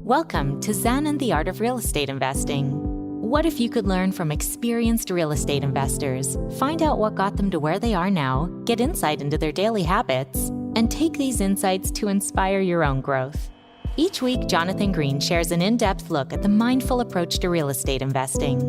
Welcome to Zen and the Art of Real Estate Investing. What if you could learn from experienced real estate investors, find out what got them to where they are now, get insight into their daily habits, and take these insights to inspire your own growth? Each week, Jonathan Green shares an in-depth look at the mindful approach to real estate investing.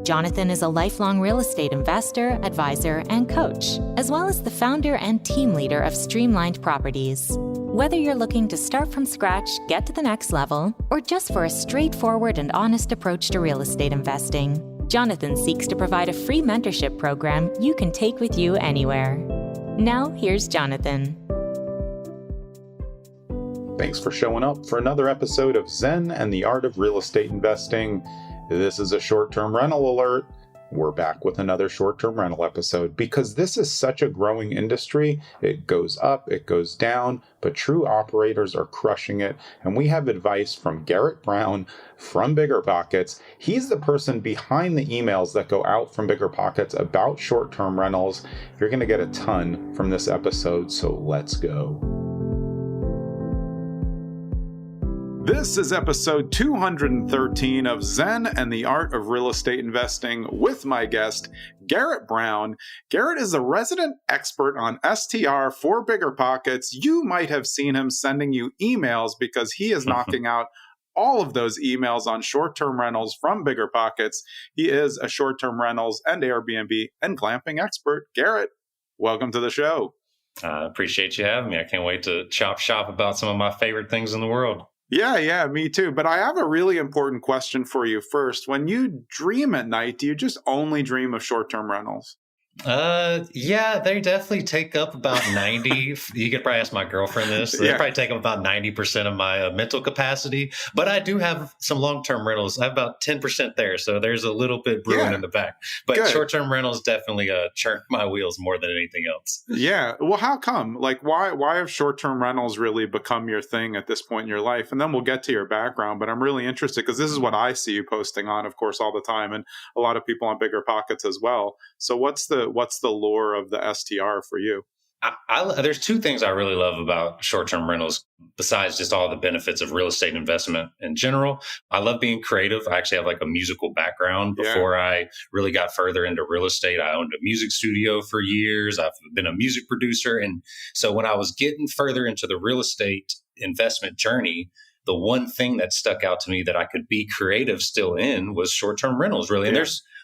Jonathan is a lifelong real estate investor, advisor, and coach, as well as the founder and team leader of Streamlined Properties. Whether you're looking to start from scratch, get to the next level, or just for a straightforward and honest approach to real estate investing, Jonathan seeks to provide a free mentorship program you can take with you anywhere. Now, here's Jonathan. Thanks for showing up for another episode of Zen and the Art of Real Estate Investing. This is a short-term rental alert. We're back with another short-term rental episode because this is such a growing industry. It goes up, it goes down, but true operators are crushing it. And we have advice from Garrett Brown from Bigger Pockets. He's the person behind the emails that go out from Bigger Pockets about short-term rentals. You're going to get a ton from this episode, so let's go. This is episode 213 of Zen and the Art of Real Estate Investing with my guest, Garrett Brown. Garrett is a resident expert on STR for Bigger Pockets. You might have seen him sending you emails because he is knocking out all of those emails on short-term rentals from Bigger Pockets. He is a short-term rentals and Airbnb and glamping expert. Garrett, welcome to the show. Appreciate you having me. I can't wait to chop shop about some of my favorite things in the world. Yeah, me too. But I have a really important question for you first. When you dream at night, do you just only dream of short-term rentals? Yeah, they definitely take up about 90. You could probably ask my girlfriend this. They probably take up about 90% of my mental capacity. But I do have some long-term rentals. I have about 10% there. So there's a little bit brewing in the back. But good. Short-term rentals definitely churn my wheels more than anything else. Yeah. Well, how come? Like, why have short-term rentals really become your thing at this point in your life? And then we'll get to your background. But I'm really interested because this is what I see you posting on, of course, all the time. And a lot of people on Bigger Pockets as well. So what's the lore of the STR for you? There's two things I really love about short-term rentals, besides just all the benefits of real estate investment in general. I love being creative. I actually have like a musical background. Before I really got further into real estate, I owned a music studio for years. I've been a music producer. And so when I was getting further into the real estate investment journey, the one thing that stuck out to me that I could be creative still in was short-term rentals, really. And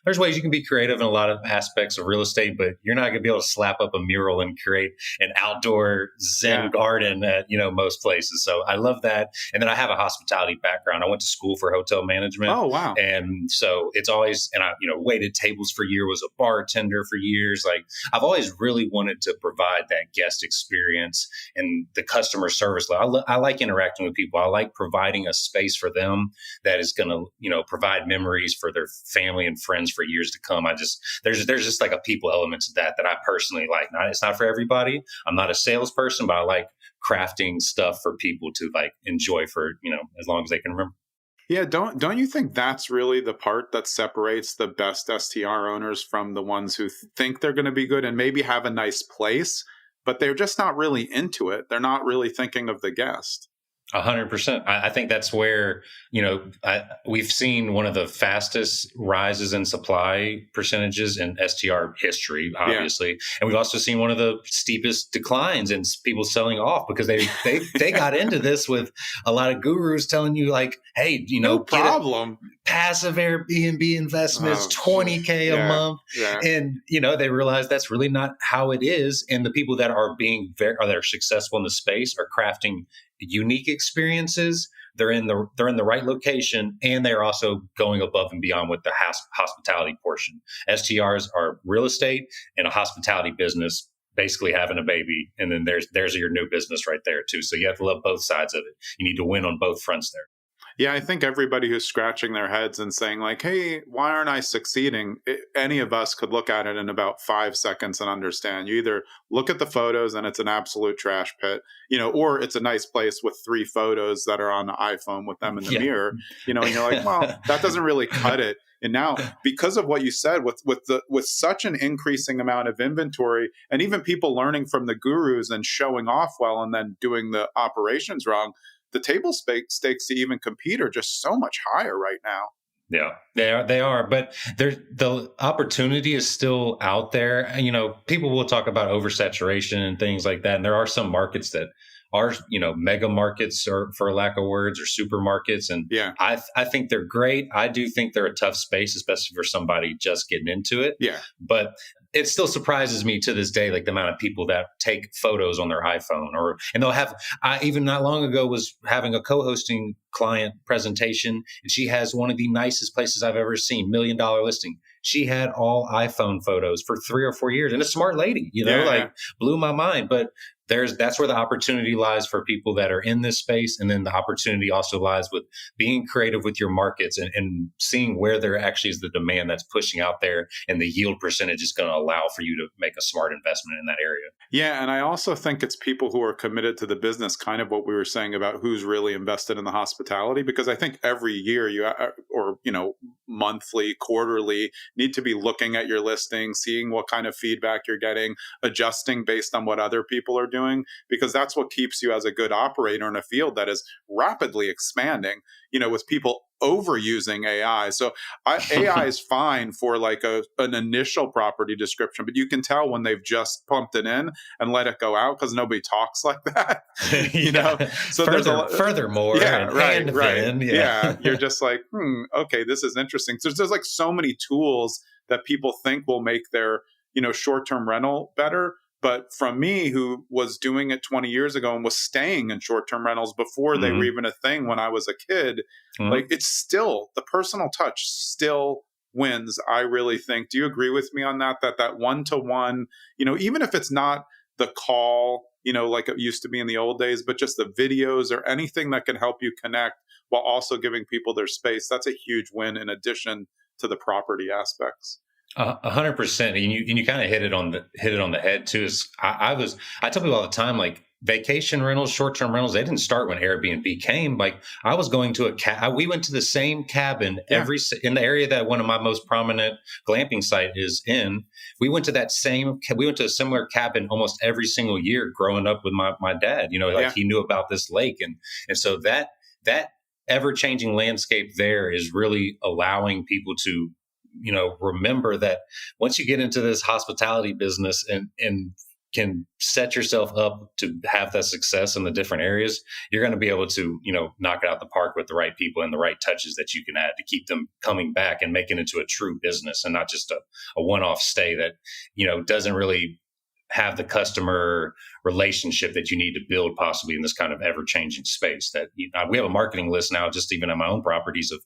there's ways you can be creative in a lot of aspects of real estate, but you're not going to be able to slap up a mural and create an outdoor Zen garden at, most places. So I love that. And then I have a hospitality background. I went to school for hotel management. Oh, wow. And so it's always, and I, waited tables for years, was a bartender for years. Like I've always really wanted to provide that guest experience and the customer service. I like interacting with people. I like providing a space for them that is going to, provide memories for their family and friends for years to come. There's just like a people element to that I personally like. It's not for everybody. I'm not a salesperson, but I like crafting stuff for people to like enjoy for, as long as they can remember. Yeah, don't you think that's really the part that separates the best STR owners from the ones who think they're going to be good and maybe have a nice place, but they're just not really into it. They're not really thinking of the guest. 100%. I think that's where, we've seen one of the fastest rises in supply percentages in STR history, obviously. And we've also seen one of the steepest declines in people selling off because they got into this with a lot of gurus telling you like, hey, no problem. Passive Airbnb investments, $20K a month. Yeah. And, they realize that's really not how it is. And the people that are that are successful in the space are crafting unique experiences. They're in the right location, and they're also going above and beyond with the hospitality portion. STRs are real estate and a hospitality business, basically having a baby, and then there's your new business right there too. So you have to love both sides of it. You need to win on both fronts there. Yeah, I think everybody who's scratching their heads and saying like, hey, why aren't I succeeding? Any of us could look at it in about 5 seconds and understand. You either look at the photos and it's an absolute trash pit, or it's a nice place with 3 photos that are on the iPhone with them in the mirror, and you're like, well, that doesn't really cut it. And now, because of what you said, with such an increasing amount of inventory, and even people learning from the gurus and showing off well and then doing the operations wrong, the table stakes to even compete are just so much higher right now. Yeah, they are, but the opportunity is still out there. You know, people will talk about oversaturation and things like that. And there are some markets that are, you know, mega markets, or for lack of words, or supermarkets. And yeah, I think they're great. I do think they're a tough space, especially for somebody just getting into it. Yeah. But it still surprises me to this day, like the amount of people that take photos on their iPhone, and they'll have, I even not long ago was having a co-hosting client presentation, and she has one of the nicest places I've ever seen, $1 million listing. She had all iPhone photos for 3 or 4 years, and a smart lady, you know, blew my mind. But that's where the opportunity lies for people that are in this space. And then the opportunity also lies with being creative with your markets and seeing where there actually is the demand that's pushing out there, and the yield percentage is going to allow for you to make a smart investment in that area. Yeah. And I also think it's people who are committed to the business, kind of what we were saying about who's really invested in the hospitality, because I think every year monthly, quarterly, need to be looking at your listing, seeing what kind of feedback you're getting, adjusting based on what other people are doing, because that's what keeps you as a good operator in a field that is rapidly expanding, you know, with people overusing AI. So AI is fine for like an initial property description, but you can tell when they've just pumped it in and let it go out, because nobody talks like that, you know? So furthermore, yeah, you're just like, okay, this is interesting. So there's like so many tools that people think will make their, you know, short-term rental better. But from me, who was doing it 20 years ago and was staying in short-term rentals before they were even a thing when I was a kid, like it's still, the personal touch still wins, I really think. Do you agree with me on that? That one-to-one, you know, even if it's not the call, you know, like it used to be in the old days, but just the videos or anything that can help you connect while also giving people their space, that's a huge win in addition to the property aspects. 100%. And you kind of hit it on the head too. I tell people all the time, like vacation rentals, short-term rentals, they didn't start when Airbnb came. Like I was going to we went to the same cabin in the area that one of my most prominent glamping site is in. We went to a similar cabin almost every single year growing up with my dad, you know, like he knew about this lake. And so that ever-changing landscape there is really allowing people to, you know, remember that once you get into this hospitality business and can set yourself up to have that success in the different areas, you're going to be able to, you know, knock it out the park with the right people and the right touches that you can add to keep them coming back and making it into a true business and not just a one-off stay that, you know, doesn't really have the customer relationship that you need to build possibly in this kind of ever-changing space. That we have a marketing list now, just even on my own properties, of,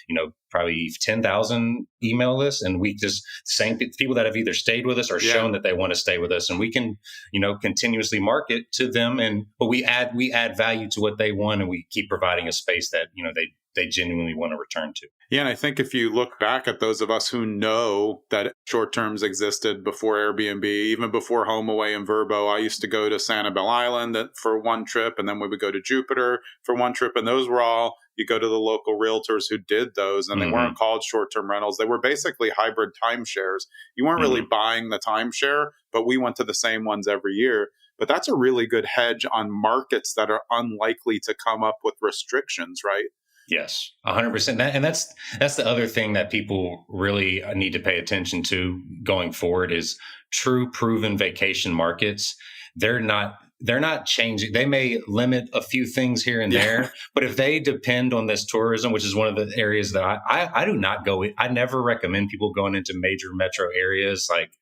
you know, probably 10,000 email lists, and we just same people that have either stayed with us or shown that they want to stay with us, and we can, you know, continuously market to them, but we add value to what they want, and we keep providing a space that, you know, they genuinely want to return to. Yeah, and I think if you look back at those of us who know that short terms existed before Airbnb, even before HomeAway and Vrbo, I used to go to Sanibel Island for one trip, and then we would go to Jupiter for one trip, and those were all, you go to the local realtors who did those, and they weren't called short-term rentals. They were basically hybrid timeshares. You weren't really buying the timeshare, but we went to the same ones every year. But that's a really good hedge on markets that are unlikely to come up with restrictions, right? Yes, 100%. And that's the other thing that people really need to pay attention to going forward is true proven vacation markets. They're not changing. They may limit a few things here and there, but if they depend on this tourism, which is one of the areas that I do not go in, I never recommend people going into major metro areas. Like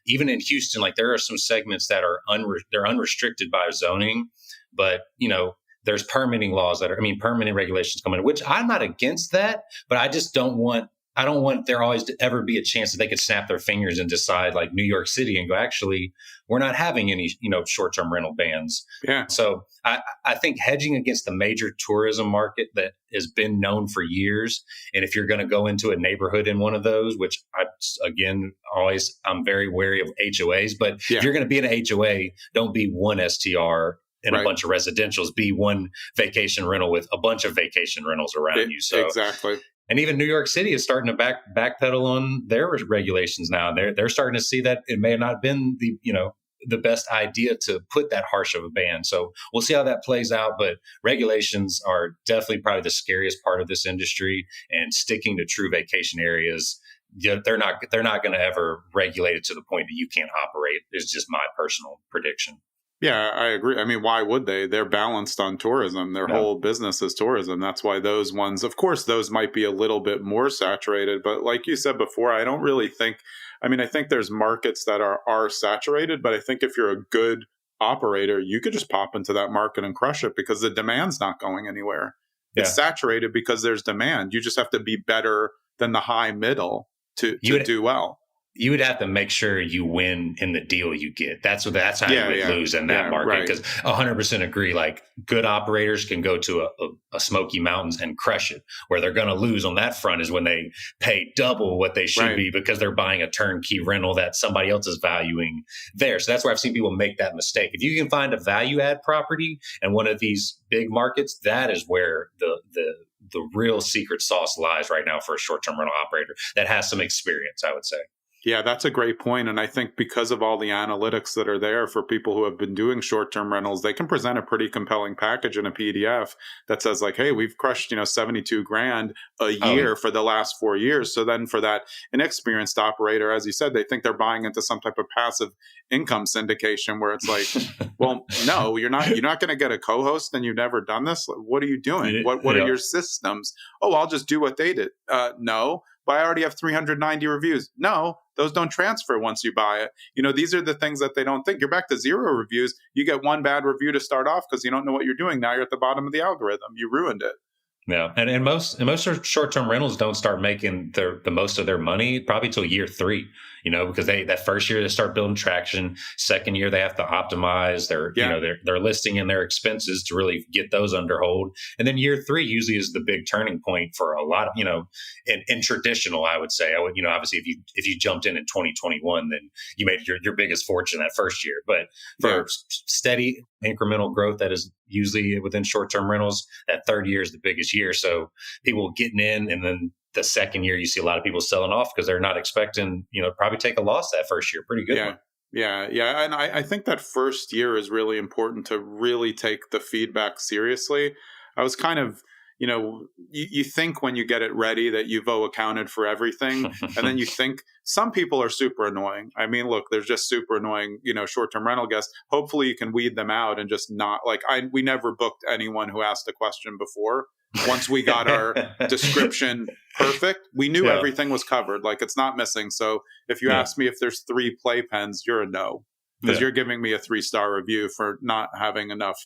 even in Houston, like there are some segments that are they're unrestricted by zoning, but you know, there's permitting laws permitting regulations coming in, which I'm not against that, but I just don't want there always to ever be a chance that they could snap their fingers and decide like New York City and go, actually, we're not having any, you know, short-term rental bans. Yeah. So I think hedging against the major tourism market that has been known for years. And if you're going to go into a neighborhood in one of those, which I'm very wary of HOAs, but if you're going to be in an HOA, don't be one STR and a bunch of residentials, be one vacation rental with a bunch of vacation rentals around you. So exactly. And even New York City is starting to backpedal on their regulations now. They're starting to see that it may not have been the, you know, the best idea to put that harsh of a ban. So we'll see how that plays out. But regulations are definitely probably the scariest part of this industry, and sticking to true vacation areas. Yeah, they're not going to ever regulate it to the point that you can't operate, is just my personal prediction. Yeah, I agree. I mean, why would they? They're balanced on tourism. Their whole business is tourism. That's why those ones, of course, those might be a little bit more saturated. But like you said before, I don't really think, I mean, I think there's markets that are saturated, but I think if you're a good operator, you could just pop into that market and crush it because the demand's not going anywhere. Yeah. It's saturated because there's demand. You just have to be better than the high middle to do well. You would have to make sure you win in the deal you get. That's how you would lose in that market. Because 100% agree, like good operators can go to a Smoky Mountains and crush it. Where they're going to lose on that front is when they pay double what they should be because they're buying a turnkey rental that somebody else is valuing there. So that's where I've seen people make that mistake. If you can find a value add property in one of these big markets, that is where the real secret sauce lies right now for a short-term rental operator that has some experience, I would say. Yeah, that's a great point. And I think because of all the analytics that are there for people who have been doing short-term rentals, they can present a pretty compelling package in a PDF that says like, hey, we've crushed, $72,000 a year for the last 4 years. So then for that inexperienced operator, as you said, they think they're buying into some type of passive income syndication where it's like, well, no, you're not going to get a co-host and you've never done this. What are you doing? What are your systems? Oh, I'll just do what they did. No. But I already have 390 reviews. No, those don't transfer once you buy it. These are the things that they don't think. You're back to 0 reviews. You get one bad review to start off because you don't know what you're doing. Now you're at the bottom of the algorithm. You ruined it. Yeah, and most short-term rentals don't start making the most of their money probably till year 3. Because that first year they start building traction. Second year they have to optimize their listing and their expenses to really get those under hold. And then year 3 usually is the big turning point for a lot of in traditional. I would say obviously if you jumped in 2021, then you made your biggest fortune that first year. But for steady incremental growth that is usually within short-term rentals, that third year is the biggest year. So people getting in, and then the second year you see a lot of people selling off because they're not expecting, probably take a loss that first year. Pretty good one. Yeah. And I think that first year is really important to really take the feedback seriously. I was kind of, you think when you get it ready that you've accounted for everything. And then you think some people are super annoying. I mean, look, there's just super annoying, short-term rental guests. Hopefully you can weed them out and just not we never booked anyone who asked a question before. Once we got our description perfect, we knew everything was covered. Like it's not missing. So if you ask me if there's 3 playpens, you're a no. Because you're giving me a 3-star review for not having enough,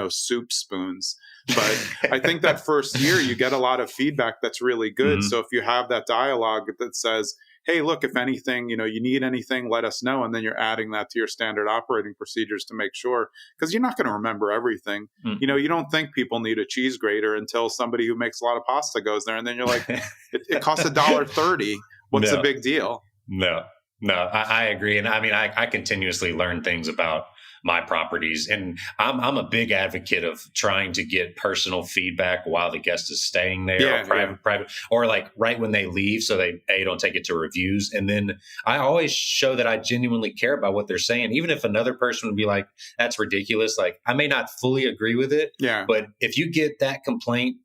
soup spoons. But I think that first year you get a lot of feedback that's really good. Mm-hmm. So if you have that dialogue that says, hey, look, if anything, you need anything, let us know. And then you're adding that to your standard operating procedures to make sure, because you're not going to remember everything. Mm-hmm. You don't think people need a cheese grater until somebody who makes a lot of pasta goes there. And then you're like, it costs $1.30. What's the big deal? No, I agree. And I mean, I continuously learn things about my properties, and I'm a big advocate of trying to get personal feedback while the guest is staying there, or private, or like right when they leave, so they don't take it to reviews. And then I always show that I genuinely care about what they're saying, even if another person would be like, "That's ridiculous." Like I may not fully agree with it, but if you get that complaint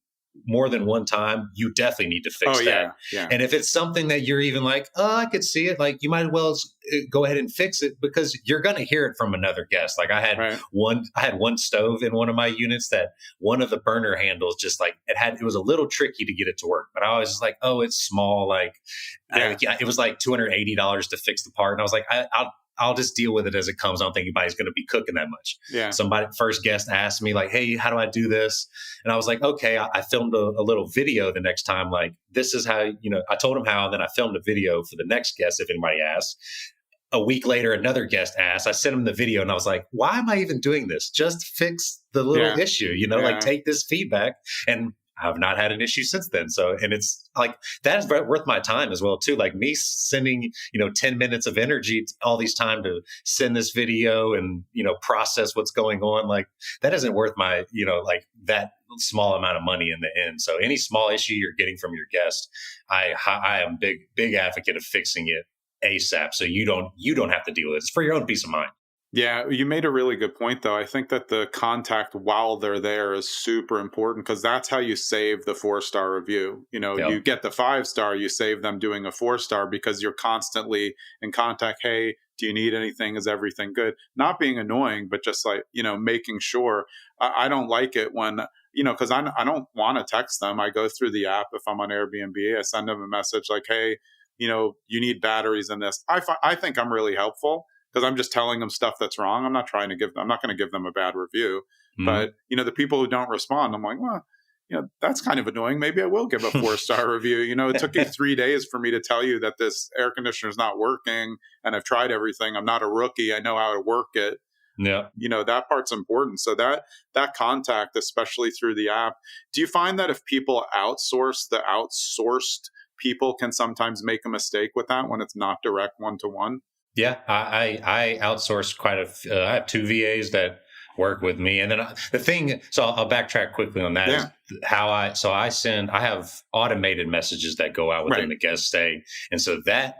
more than one time, you definitely need to fix that. Yeah. And if it's something that you're even like, oh, I could see it, like you might as well go ahead and fix it, because you're going to hear it from another guest. Like I had one stove in one of my units that one of the burner handles just like it was a little tricky to get it to work, but I was just like, oh, it's small. Like it was like $280 to fix the part. And I was like, I'll just deal with it as it comes. I don't think anybody's going to be cooking that much. Yeah. First guest asked me like, hey, how do I do this? And I was like, okay, I filmed a little video the next time. Like, this is how, I told him how, and then I filmed a video for the next guest if anybody asks. A week later, another guest asked. I sent him the video and I was like, why am I even doing this? Just fix the little issue, like take this feedback. And I've not had an issue since then. So, and it's like, that is worth my time as well too. Like me sending, 10 minutes of energy all these time to send this video and, process what's going on. Like that isn't worth my, like that small amount of money in the end. So any small issue you're getting from your guest, I am big advocate of fixing it ASAP. So you don't have to deal with it. It's for your own peace of mind. Yeah, you made a really good point, though. I think that the contact while they're there is super important because that's how you save the 4-star review. You Yep. get the 5-star, you save them doing a 4-star because you're constantly in contact. Hey, do you need anything? Is everything good? Not being annoying, but just like, making sure. I don't like it when, because I don't want to text them. I go through the app if I'm on Airbnb. I send them a message like, hey, you need batteries in this. I think I'm really helpful because I'm just telling them stuff that's wrong. I'm not going to give them a bad review. But, the people who don't respond, I'm like, well, that's kind of annoying. Maybe I will give a 4-star review. It took you 3 days for me to tell you that this air conditioner is not working and I've tried everything. I'm not a rookie. I know how to work it. Yeah. That part's important. So that contact, especially through the app, do you find that if people outsource, the outsourced people can sometimes make a mistake with that when it's not direct one-to-one? Yeah, I outsourced quite I have 2 VAs that work with me, and then the thing. So I'll backtrack quickly on that. Yeah. Is how I have automated messages that go out within the guest stay, and so that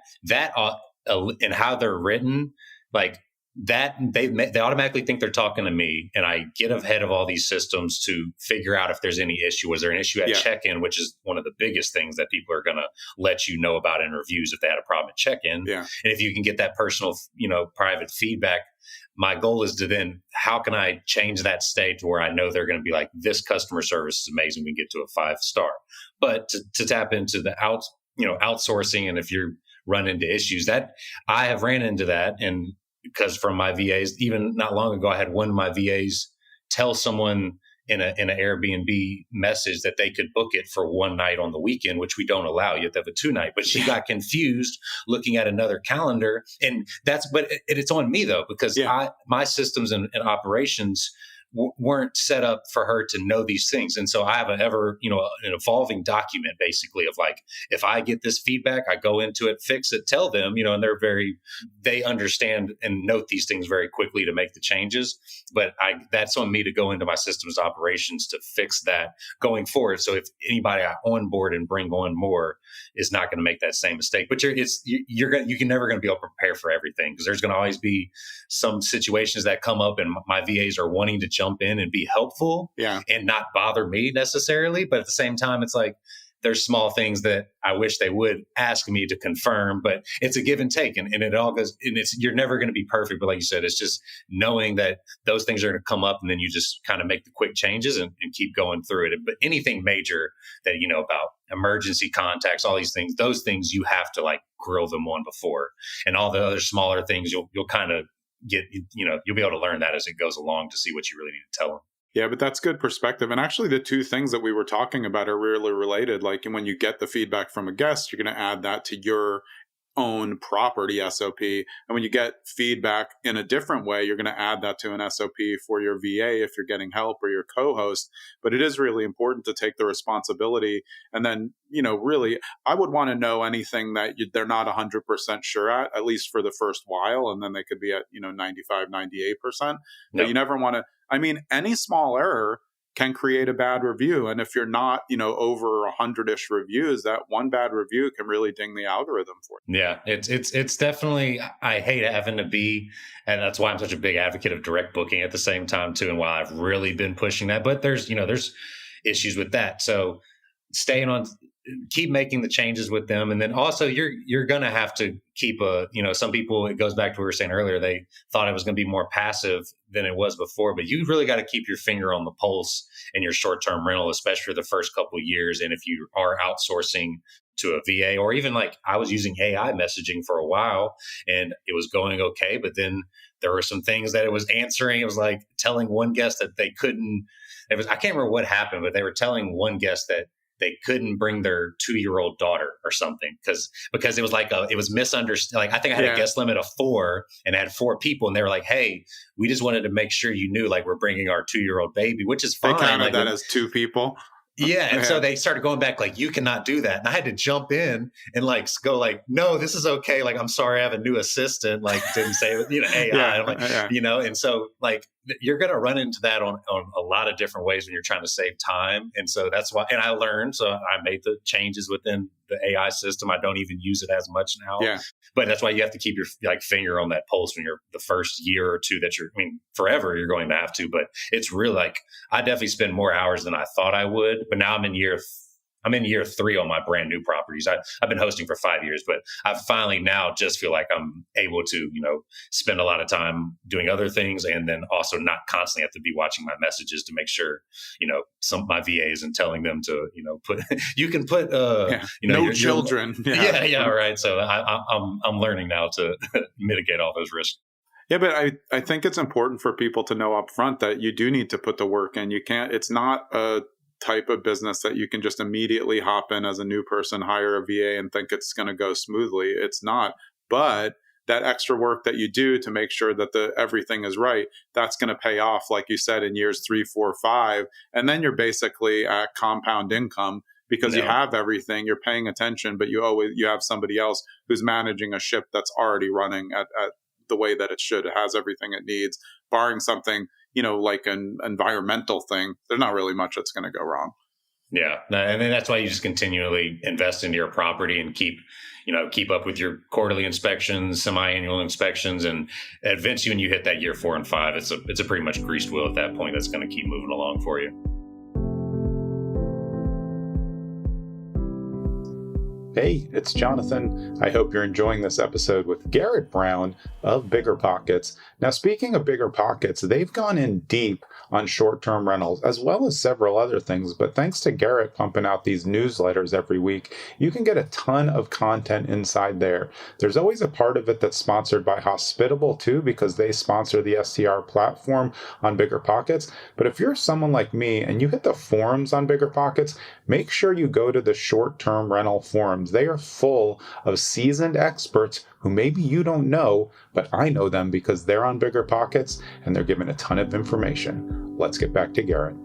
and how they're written, like that they automatically think they're talking to me, and I get ahead of all these systems to figure out if there's any issue. Was there an issue at check-in, which is one of the biggest things that people are going to let you know about in reviews if they had a problem at check-in. Yeah. And if you can get that personal, private feedback, my goal is to then, how can I change that state to where I know they're going to be like, this customer service is amazing. We get to a 5-star. But to tap into the outsourcing, and if you run into issues, that I have ran into that, and because from my VAs, even not long ago, I had one of my VAs tell someone in an Airbnb message that they could book it for one night on the weekend, which we don't allow. You have to have a 2-night. But she got confused looking at another calendar, and it's on me though, because my systems and operations weren't set up for her to know these things. And so I have an evolving document basically of like, if I get this feedback, I go into it, fix it, tell them, and they understand and note these things very quickly to make the changes. But that's on me to go into my systems operations to fix that going forward. So if anybody I onboard and bring on more is not going to make that same mistake, but you're never going to be able to prepare for everything, because there's going to always be some situations that come up and my VAs are wanting to jump in and be helpful and not bother me necessarily. But at the same time, it's like, there's small things that I wish they would ask me to confirm, but it's a give and take, and it all goes, and you're never going to be perfect. But like you said, it's just knowing that those things are going to come up, and then you just kind of make the quick changes and keep going through it. But anything major that, about emergency contacts, all these things, those things you have to like grill them on before, and all the other smaller things you'll kind of get, you'll be able to learn that as it goes along to see what you really need to tell them. Yeah, but that's good perspective. And actually, the two things that we were talking about are really related. Like when you get the feedback from a guest, you're going to add that to your own property SOP. And when you get feedback in a different way, you're going to add that to an SOP for your VA if you're getting help or your co-host. But it is really important to take the responsibility. And then, really, I would want to know anything that they're not 100% sure at least for the first while. And then they could be at, 95, 98%. But you never want to, any small error can create a bad review. And if you're not, over 100-ish reviews, that one bad review can really ding the algorithm for you. Yeah, it's definitely, I hate having to be, and that's why I'm such a big advocate of direct booking at the same time too. And while I've really been pushing that, but there's issues with that. So keep making the changes with them. And then also you're going to have to keep some people, it goes back to what we were saying earlier, they thought it was going to be more passive than it was before, but you really got to keep your finger on the pulse in your short-term rental, especially for the first couple of years. And if you are outsourcing to a VA, or even like I was using AI messaging for a while and it was going okay, but then there were some things that it was answering. It was like telling one guest that they couldn't, I can't remember what happened, but they were telling one guest that they couldn't bring their 2-year-old daughter or something because it was like it was misunderstood. Like I think I had a guest limit of 4 and I had 4 people, and they were like, "Hey, we just wanted to make sure you knew, like we're bringing our 2-year-old baby," which is fine. They counted like, that as 2 people. Yeah. And so they started going back like, you cannot do that. And I had to jump in and like go like, no, this is okay. Like, I'm sorry, I have a new assistant. Like, didn't say, AI. And so like, you're going to run into that on a lot of different ways when you're trying to save time. And so that's why, and I learned, so I made the changes within the AI system. I don't even use it as much now, but that's why you have to keep your like finger on that pulse when you're the first year or two that forever you're going to have to, but it's really like, I definitely spend more hours than I thought I would, but now I'm in year 3 on my brand new properties. I've been hosting for 5 years, but I finally now just feel like I'm able to, spend a lot of time doing other things and then also not constantly have to be watching my messages to make sure, some of my VAs and telling them to, put, you can put, no children. Right. So I'm learning now to mitigate all those risks. Yeah, but I think it's important for people to know up front that you do need to put the work in. It's not a type of business that you can just immediately hop in as a new person, hire a VA and think it's going to go smoothly. It's not. But that extra work that you do to make sure that everything is right, that's going to pay off, like you said, in years 3, 4, 5. And then you're basically at compound income because you have everything, you're paying attention, but you have somebody else who's managing a ship that's already running at the way that it should. It has everything it needs, barring something, like an environmental thing. There's not really much that's going to go wrong. Yeah. And then that's why you just continually invest into your property and keep up with your quarterly inspections, semi-annual inspections. And eventually when you hit that year 4 and 5, it's a pretty much greased wheel at that point that's going to keep moving along for you. Hey, it's Jonathan. I hope you're enjoying this episode with Garrett Brown of Bigger Pockets. Now, speaking of Bigger Pockets, they've gone in deep on short-term rentals, as well as several other things. But thanks to Garrett pumping out these newsletters every week, you can get a ton of content inside there. There's always a part of it that's sponsored by Hospitable, too, because they sponsor the STR platform on Bigger Pockets. But if you're someone like me and you hit the forums on Bigger Pockets, make sure you go to the short-term rental forums. They are full of seasoned experts who maybe you don't know, but I know them because they're on Bigger Pockets and they're giving a ton of information. Let's get back to Garrett.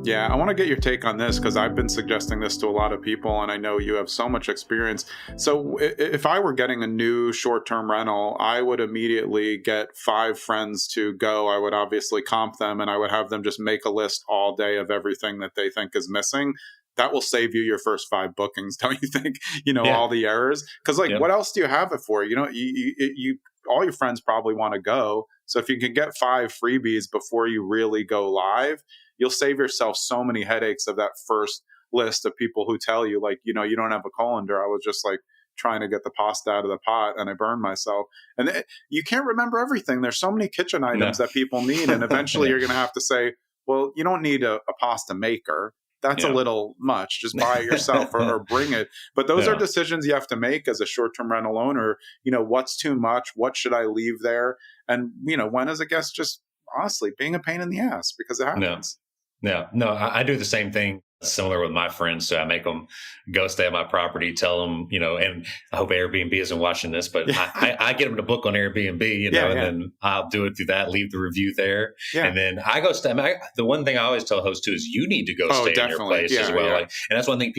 Yeah, I want to get your take on this because I've been suggesting this to a lot of people and I know you have so much experience. So if I were getting a new short-term rental, I would immediately get 5 friends to go. I would obviously comp them and I would have them just make a list all day of everything that they think is missing. That will save you your first 5 bookings, don't you think? All the errors. Because what else do you have it for? You all your friends probably want to go. So if you can get 5 freebies before you really go live, you'll save yourself so many headaches of that first list of people who tell you, like, you don't have a colander. I was just like trying to get the pasta out of the pot and I burned myself. And you can't remember everything. There's so many kitchen items that people need. And eventually you're going to have to say, well, you don't need a pasta maker. That's a little much. Just buy it yourself or bring it. But those are decisions you have to make as a short-term rental owner. What's too much? What should I leave there? And, when is a guest just honestly being a pain in the ass because it happens. No, I do the same thing. Similar with my friends. So I make them go stay at my property, tell them, and I hope Airbnb isn't watching this, but I get them to book on Airbnb, and then I'll do it through that, leave the review there. Yeah. And then I go stay. The one thing I always tell hosts too is you need to go stay in your place as well. And that's one thing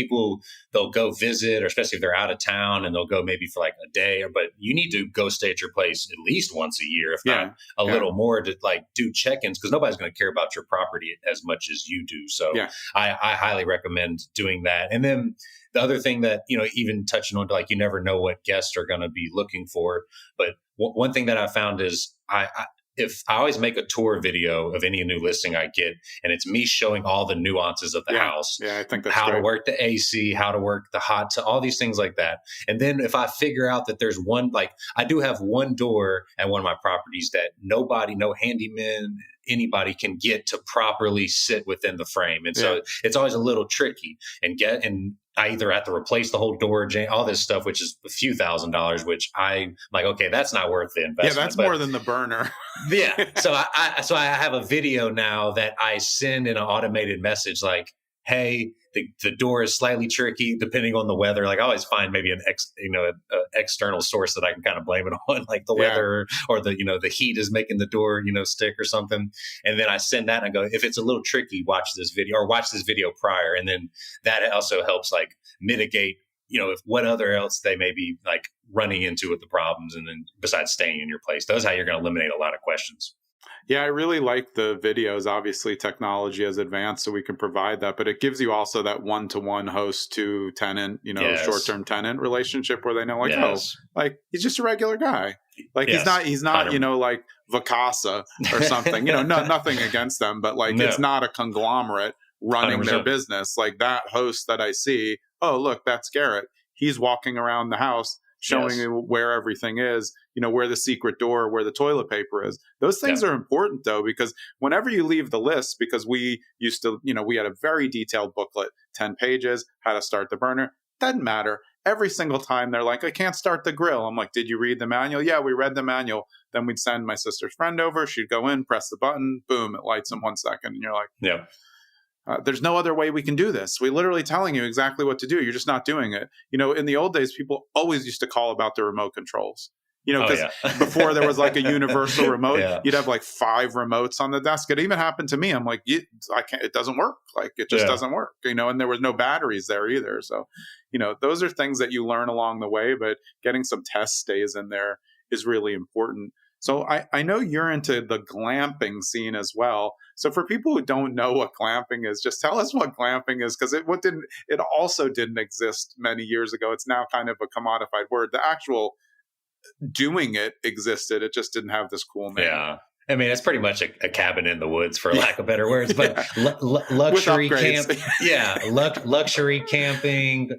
they'll go visit, or especially if they're out of town and they'll go maybe for like a day, but you need to go stay at your place at least once a year, if not a little more, to like do check-ins, because nobody's going to care about your property as much as you do. So I highly recommend doing that. And then the other thing that, even touching on, like, you never know what guests are going to be looking for. But one thing that I found is if I always make a tour video of any new listing I get, and it's me showing all the nuances of the house. Yeah, I think that's how to work the AC, how to work the hot tub, all these things like that. And then if I figure out that there's one, like I do have one door at one of my properties that no handyman, anybody can get to properly sit within the frame. And so it's always a little tricky and I either have to replace the whole door, all this stuff, which is a few $1,000s, which I'm like, okay, that's not worth the investment. Yeah, that's more than the burner. So I have a video now that I send in an automated message like, hey, the door is slightly tricky depending on the weather. Like I always find maybe an external source that I can kind of blame it on, like the weather or the heat is making the door, stick or something. And then I send that and I go, if it's a little tricky, watch this video prior. And then that also helps like mitigate, if what other else they may be like running into with the problems. And then besides staying in your place, that's how you're going to eliminate a lot of questions. Yeah, I really like the videos. Obviously, technology has advanced, so we can provide that. But it gives you also that one-to-one host to tenant, short-term tenant relationship where they know, like, he's just a regular guy. Like he's not, like Vacasa or something. Nothing against them, but like it's not a conglomerate running 100%. Their business. Like that host that I see, oh look, that's Garrett. He's walking around the house, showing you where everything is, where the secret door, where the toilet paper is. Those things are important though, because whenever you leave the list, because we used to, we had a very detailed booklet, 10 pages, how to start the burner. Doesn't matter. Every single time they're like, I can't start the grill. I'm like, did you read the manual? Yeah, we read the manual. Then we'd send my sister's friend over. She'd go in, press the button, boom, it lights in 1 second. And you're like, there's no other way we can do this. We're literally telling you exactly what to do. You're just not doing it. In the old days, people always used to call about the remote controls. Because before there was like a universal remote, you'd have like 5 remotes on the desk. It even happened to me. I'm like, I can't, it doesn't work. Like it just doesn't work, and there was no batteries there either. So, those are things that you learn along the way, but getting some test stays in there is really important. So I know you're into the glamping scene as well. So for people who don't know what glamping is, just tell us what glamping is, because it also didn't exist many years ago. It's now kind of a commodified word. The actual doing it existed. It just didn't have this cool name. Yeah. I mean, it's pretty much a cabin in the woods, for lack of better words, but luxury camp. Luxury camping,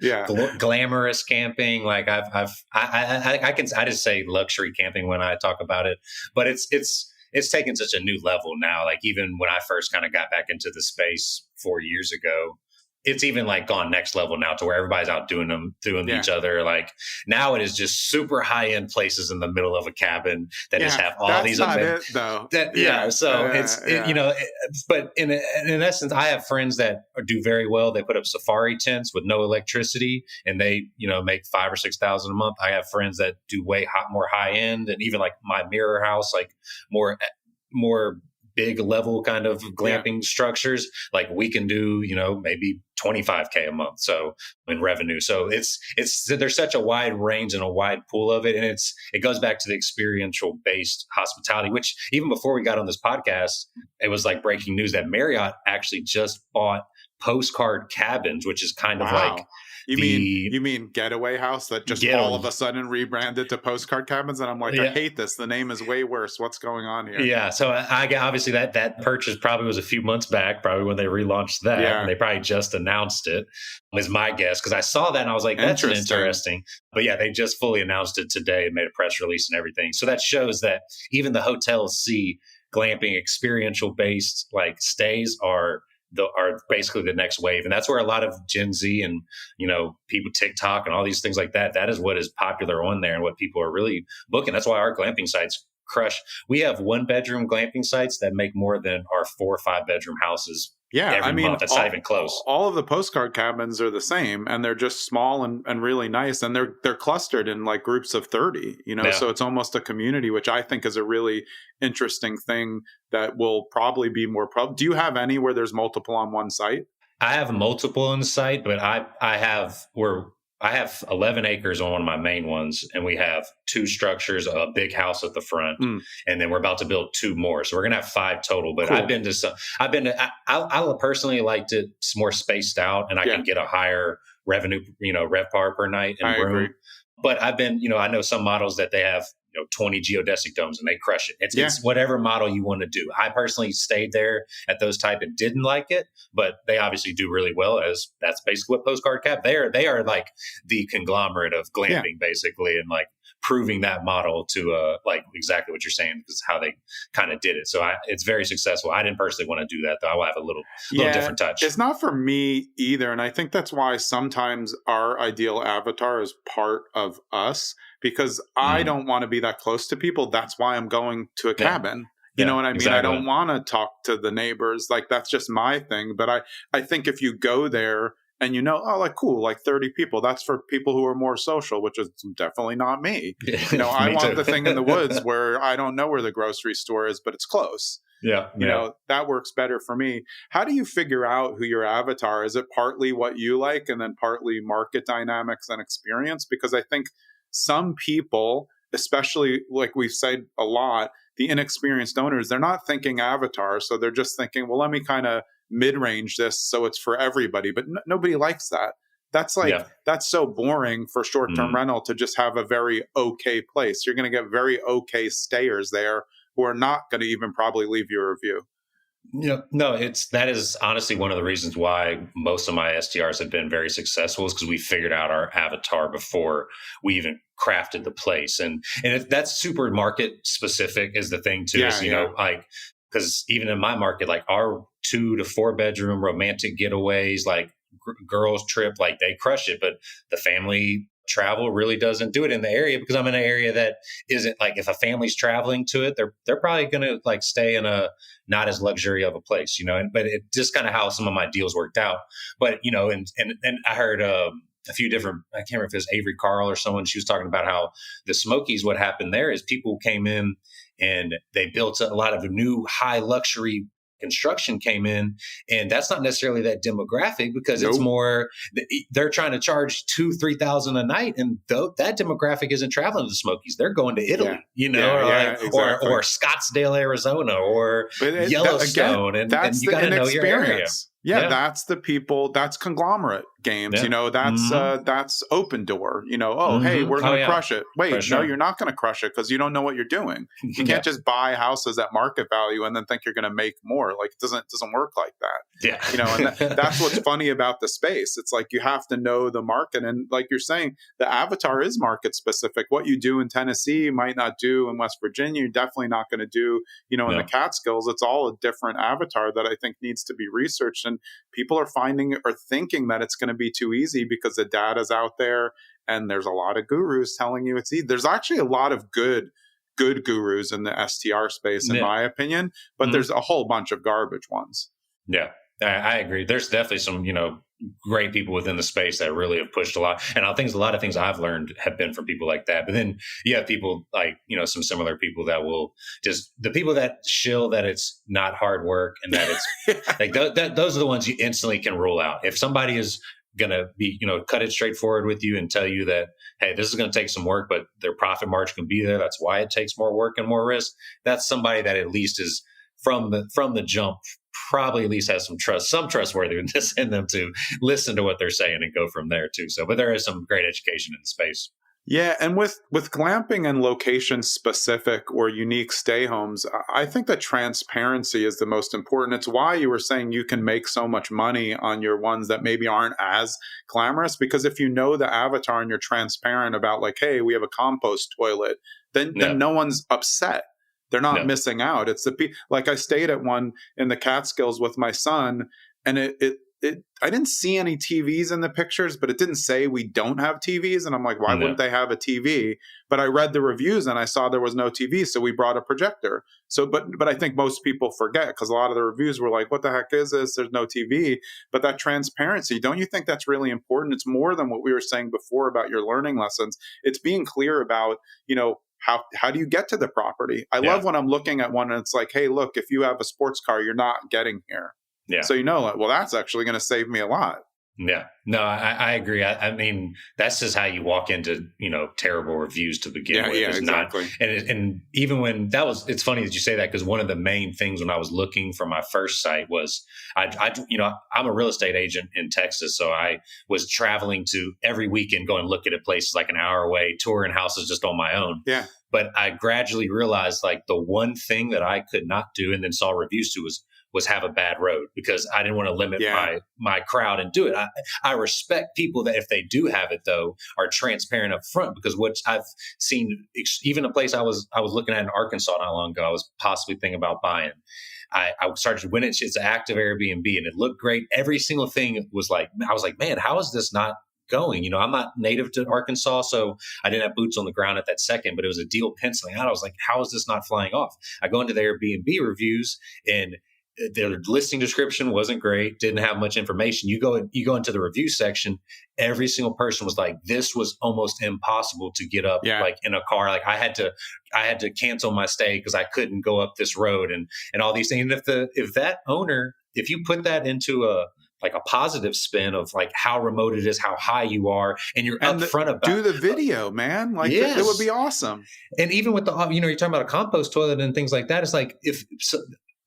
glamorous camping. Like I just say luxury camping when I talk about it, but it's taken such a new level now. Like even when I first kind of got back into the space 4 years ago, it's even like gone next level now to where everybody's out doing each other. Like now it is just super high end places in the middle of a cabin that just have all these. That's not it though. But in essence, I have friends that do very well. They put up safari tents with no electricity and they, make $5,000 or $6,000 a month. I have friends that do more high end, and even like my mirror house, like more big level kind of glamping structures, like we can do, maybe $25,000 a month. So in revenue. So there's such a wide range and a wide pool of it. And it goes back to the experiential based hospitality, which even before we got on this podcast, it was like breaking news that Marriott actually just bought Postcard Cabins, which is kind of like, You mean Getaway House that just all of a sudden rebranded to Postcard Cabins? And I'm like, I hate this. The name is way worse. What's going on here? Yeah. So obviously that purchase probably was a few months back, probably when they relaunched that. Yeah. And they probably just announced it, is my guess. Because I saw that and I was like, that's interesting. But yeah, they just fully announced it today and made a press release and everything. So that shows that even the hotels see glamping experiential based like stays are basically the next wave. And that's where a lot of Gen Z and, people TikTok and all these things like that, that is what is popular on there and what people are really booking. That's why our glamping sites crush. We have 1-bedroom glamping sites that make more than our 4 or 5 bedroom houses. Every month. That's not even close. All of the Postcard Cabins are the same, and they're just small and really nice, and they're clustered in like groups of 30. So it's almost a community, which I think is a really interesting thing that will probably be more. Do you have any where there's multiple on one site? I have multiple on the site, but I have 11 acres on one of my main ones, and we have 2 structures, a big house at the front, and then we're about to build 2 more. So we're going to have 5 total, but cool. I personally liked it more spaced out, and I can get a higher revenue, RevPAR per night and room. Agree. But I know some models that they have, 20 geodesic domes and they crush it. It's whatever model you want to do. I personally stayed there at those type and didn't like it, but they obviously do really well, as that's basically what Postcard Cab. They are like the conglomerate of glamping basically, and like proving that model to like exactly what you're saying, because how they kind of did it. So it's very successful. I didn't personally want to do that though. I will have a little different touch. It's not for me either. And I think that's why sometimes our ideal avatar is part of us, because I don't want to be that close to people. That's why I'm going to a cabin. You know what I mean? Exactly. I don't want to talk to the neighbors. Like that's just my thing. But I think if you go there and oh, like, cool, like 30 people. That's for people who are more social, which is definitely not me. I want the thing in the woods where I don't know where the grocery store is, but it's close. That works better for me. How do you figure out who your avatar is? It partly what you like and then partly market dynamics and experience? Because I think some people, especially like we've said a lot, the inexperienced owners, they're not thinking avatar. So they're just thinking, well, let me kind of mid-range this so it's for everybody. But nobody likes that. That's that's so boring for short-term rental to just have a very okay place. You're going to get very okay stayers there who are not going to even probably leave you a review. No, that is honestly one of the reasons why most of my STRs have been very successful, is because we figured out our avatar before we even crafted the place. And that's super market specific is the thing too, like, because even in my market, like our 2 to 4 bedroom romantic getaways, like girls trip, like they crush it, but the family travel really doesn't do it in the area, because I'm in an area that isn't like, if a family's traveling to it, they're probably going to like stay in a not as luxury of a place, but it just kind of how some of my deals worked out. But, and I heard a few different, I can't remember if it was Avery Carl or someone, she was talking about how the Smokies, what happened there is people came in and they built a lot of new high luxury construction came in, and that's not necessarily that demographic, because it's more they're trying to charge $2,000-$3,000 a night, and that demographic isn't traveling to the Smokies. They're going to Italy, exactly. or Scottsdale, Arizona, or Yellowstone, and you got to know your area. That's the people. That's conglomerate games. That's open door. Hey, we're going to crush it. Wait, no, you're not going to crush it because you don't know what you're doing. You can't just buy houses at market value and then think you're going to make more. Like it doesn't work like that. And that's what's funny about the space. It's like you have to know the market, and like you're saying, the avatar is market specific. What you do in Tennessee you might not do in West Virginia. You're definitely not going to do in the Catskills. It's all a different avatar that I think needs to be researched. And people are finding or thinking that it's going to be too easy because the data's out there, and there's a lot of gurus telling you it's easy. There's actually a lot of good gurus in the STR space, in my opinion, but there's a whole bunch of garbage ones. Yeah, I agree. There's definitely some, great people within the space that really have pushed a lot. And I think a lot of things I've learned have been from people like that. But then you have people like, some similar people that will just, the people that shill that it's not hard work and that it's like, those are the ones you instantly can rule out. If somebody is going to be, cut it straightforward with you and tell you that, hey, this is going to take some work, but their profit margin can be there. That's why it takes more work and more risk. That's somebody that at least is from the jump, probably at least has some trustworthiness in them to listen to what they're saying and go from there too. So, but there is some great education in the space. Yeah. And with glamping and location specific or unique stay homes, I think that transparency is the most important. It's why you were saying you can make so much money on your ones that maybe aren't as glamorous, because if you know the avatar and you're transparent about like, hey, we have a compost toilet, then no one's upset. They're not missing out. It's like I stayed at one in the Catskills with my son, and I didn't see any TVs in the pictures, but it didn't say we don't have TVs. And I'm like, why wouldn't they have a TV? But I read the reviews and I saw there was no TV. So we brought a projector. So, but I think most people forget, because a lot of the reviews were like, what the heck is this? There's no TV. But that transparency, don't you think that's really important? It's more than what we were saying before about your learning lessons. It's being clear about, how do you get to the property? I love when I'm looking at one and it's like, hey, look, if you have a sports car, you're not getting here. Yeah. So, well, that's actually going to save me a lot. Yeah, no, I agree. I mean, that's just how you walk into, terrible reviews to begin with. Yeah, exactly. And even when it's funny that you say that, because one of the main things when I was looking for my first site was, I'm a real estate agent in Texas. So I was traveling to every weekend, going looking at places like an hour away, touring houses just on my own. Yeah. But I gradually realized like the one thing that I could not do and then saw reviews to was have a bad road, because I didn't want to limit my crowd and do it. I respect people that if they do have it though, are transparent up front, because what I've seen, even a place I was looking at in Arkansas not long ago, I was possibly thinking about buying. I started to win it. It's an active Airbnb and it looked great. Every single thing was like, I was like, man, how is this not going? I'm not native to Arkansas, so I didn't have boots on the ground at that second, but it was a deal penciling out. I was like, how is this not flying off? I go into the Airbnb reviews and their listing description wasn't great, didn't have much information. You go into the review section, every single person was like, this was almost impossible to get up like in a car. Like I had to cancel my stay because I couldn't go up this road and all these things. And if that owner, if you put that into a positive spin of like how remote it is, how high you are, and you're upfront about do the video, man. Like it would be awesome. And even with you're talking about a compost toilet and things like that. It's like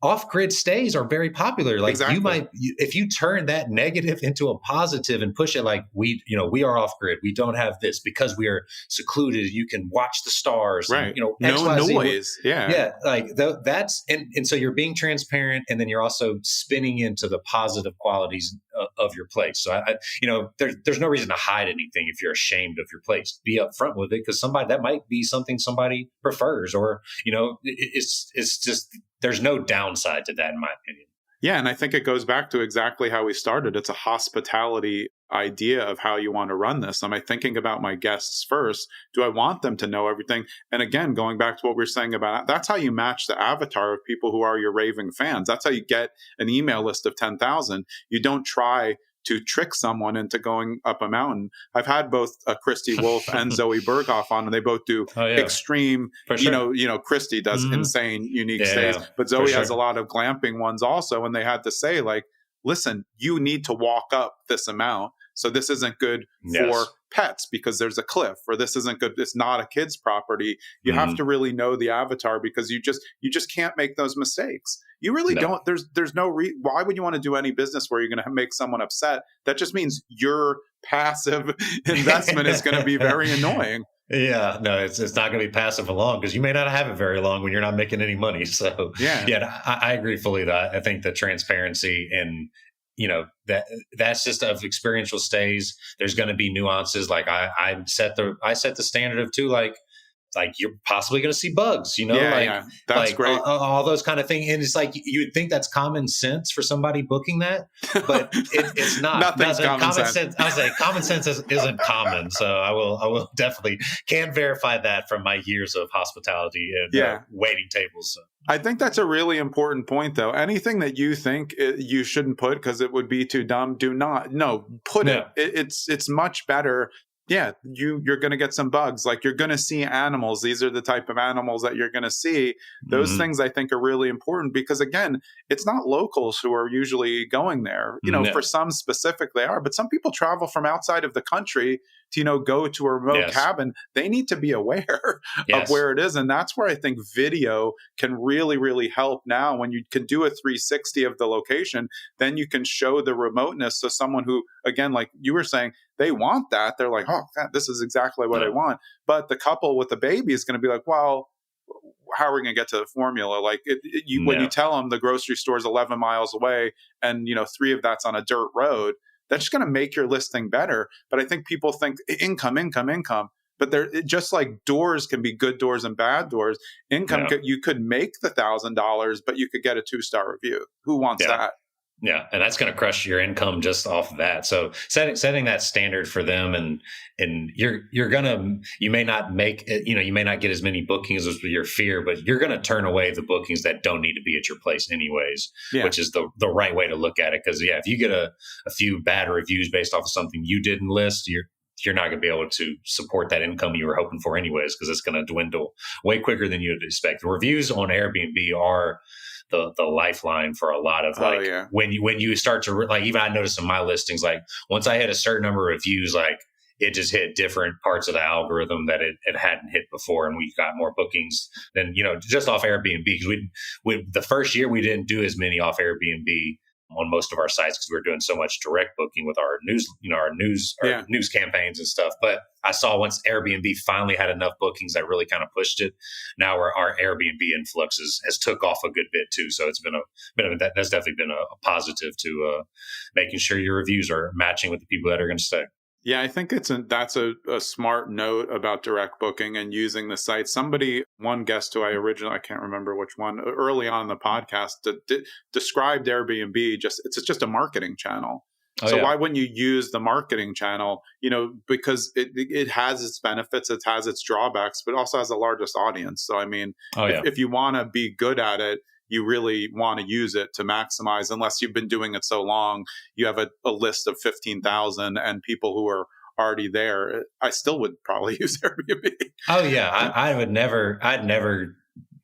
off-grid stays are very popular. Like if you turn that negative into a positive and push it like we are off-grid. We don't have this because we are secluded. You can watch the stars. Right. And, no noise. Yeah. Yeah. Like that's, and so you're being transparent, and then you're also spinning into the positive qualities of your place. So there's no reason to hide anything if you're ashamed of your place. Be upfront with it, because that might be something somebody prefers, or, it's just, there's no downside to that, in my opinion. Yeah. And I think it goes back to exactly how we started. It's a hospitality idea of how you want to run this. Am I thinking about my guests first? Do I want them to know everything? And again, going back to what we were saying about, that's how you match the avatar of people who are your raving fans. That's how you get an email list of 10,000. You don't try to trick someone into going up a mountain. I've had both Christy Wolf and Zoe Berghoff on, and they both do extreme, sure. Christy does insane, unique stays, but Zoe has a lot of glamping ones also. And they had to say, like, listen, you need to walk up this amount. So this isn't good for pets because there's a cliff, or this isn't good. It's not a kid's property. You have to really know the avatar, because you just can't make those mistakes. You really don't. There's no why would you want to do any business where you're going to make someone upset? That just means your passive investment is going to be very annoying. Yeah, no, it's not going to be passive for long, because you may not have it very long when you're not making any money. So I agree fully that I think the transparency and that's just of experiential stays. There's going to be nuances. Like I set the standard of too, like you're possibly going to see bugs, That's great. All those kind of things. And it's like, you would think that's common sense for somebody booking that, but it's not. Nothing's common sense. I was like, common sense isn't common. So I will definitely can verify that from my years of hospitality and waiting tables. So. I think that's a really important point, though. Anything that you think you shouldn't put because it would be too dumb, do not. No, put it. It's much better. Yeah, you're going to get some bugs. Like, you're going to see animals. These are the type of animals that you're going to see. Those things I think are really important, because again, it's not locals who are usually going there. For some specific they are, but some people travel from outside of the country to, go to a remote cabin. They need to be aware of where it is. And that's where I think video can really, really help now. When you can do a 360 of the location, then you can show the remoteness. So someone who, again, like you were saying, they want that. They're like, oh, God, this is exactly what I want. But the couple with the baby is going to be like, well, how are we going to get to the formula? Like when you tell them the grocery store is 11 miles away and, 3 of that's on a dirt road, that's just going to make your listing better. But I think people think income. But just like doors can be good doors and bad doors. Income, you could make the $1,000, but you could get a 2-star review. Who wants that? Yeah, and that's going to crush your income just off of that. So setting that standard for them, and you may not make it, you may not get as many bookings as your fear, but you're going to turn away the bookings that don't need to be at your place anyways, which is the right way to look at it. Because if you get a few bad reviews based off of something you didn't list, you're not going to be able to support that income you were hoping for anyways, because it's going to dwindle way quicker than you'd expect. The reviews on Airbnb are the lifeline for a lot of when you start to even I noticed in my listings, like once I hit a certain number of reviews, like it just hit different parts of the algorithm that it hadn't hit before, and we got more bookings than just off Airbnb, because we the first year we didn't do as many off Airbnb on most of our sites because we were doing so much direct booking with our news, our news campaigns and stuff. But I saw once Airbnb finally had enough bookings that really kind of pushed it. Now our Airbnb influx has took off a good bit too. So it's that's definitely been a positive to making sure your reviews are matching with the people that are going to stay. Yeah, I think that's a smart note about direct booking and using the site. One guest who I can't remember which one, early on in the podcast, described Airbnb it's just a marketing channel. Why wouldn't you use the marketing channel? Because it has its benefits, it has its drawbacks, but also has the largest audience. So I mean, if you want to be good at it, you really want to use it to maximize, unless you've been doing it so long, you have a list of 15,000 and people who are already there. I still would probably use Airbnb. Oh yeah. I'd never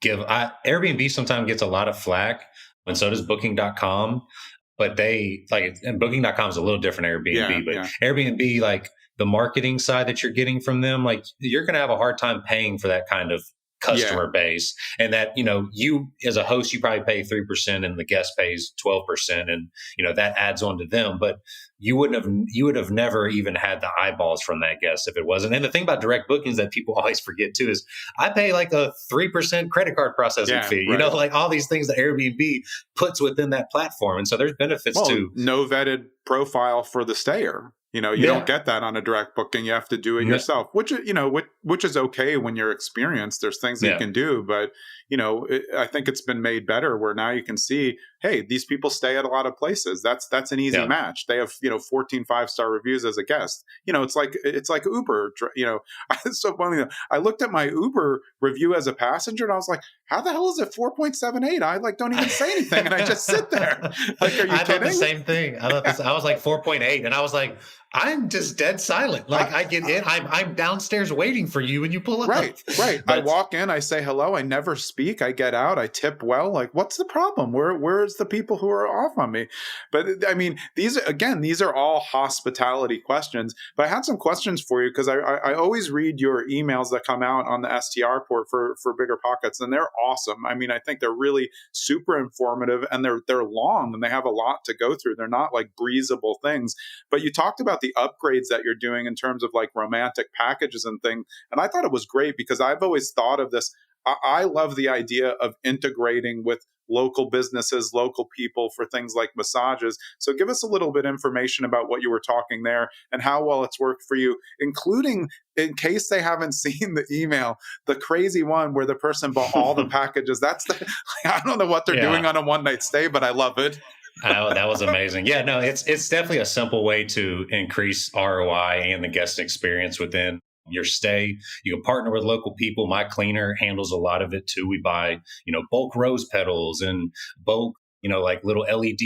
Airbnb sometimes gets a lot of flack, and so does booking.com, but and booking.com is a little different than Airbnb, but Airbnb, like the marketing side that you're getting from them, like you're going to have a hard time paying for that kind of customer base. And that, you as a host, you probably pay 3% and the guest pays 12%. And, that adds on to them. But you would have never even had the eyeballs from that guest if it wasn't. And the thing about direct bookings that people always forget too is I pay like a 3% credit card processing fee, right. Like all these things that Airbnb puts within that platform. And so there's benefits to no vetted profile for the stayer. You don't get that on a direct booking. You have to do it yourself, which is okay when you're experienced. There's things that you can do, but I think it's been made better where now you can see, hey, these people stay at a lot of places. That's an easy match. They have 14 5-star reviews as a guest. It's like Uber. It's so funny. I looked at my Uber review as a passenger and I was like, how the hell is it 4.78? I don't even say anything and I just sit there. Like, are you I kidding? thought the same thing. I was like 4.8 and I was like, I'm just dead silent. Like I get in, I'm downstairs waiting for you and you pull up. Right. I walk in, I say hello, I never speak, I get out, I tip well. Like, what's the problem? Where's the people who are off on me? But I mean, these are all hospitality questions. But I had some questions for you because I always read your emails that come out on the STR port for Bigger Pockets, and they're awesome. I mean, I think they're really super informative and they're long and they have a lot to go through. They're not like breezable things. But you talked about the upgrades that you're doing in terms of like romantic packages and things. And I thought it was great because I've always thought of this. I love the idea of integrating with local businesses, local people for things like massages. So give us a little bit of information about what you were talking there and how well it's worked for you, including, in case they haven't seen the email, the crazy one where the person bought all the packages. I don't know what they're doing on a one-night stay, but I love it. Oh, that was amazing. Yeah, no, it's definitely a simple way to increase ROI and the guest experience within your stay. You can partner with local people. My cleaner handles a lot of it too. We buy, bulk rose petals and bulk, like little LED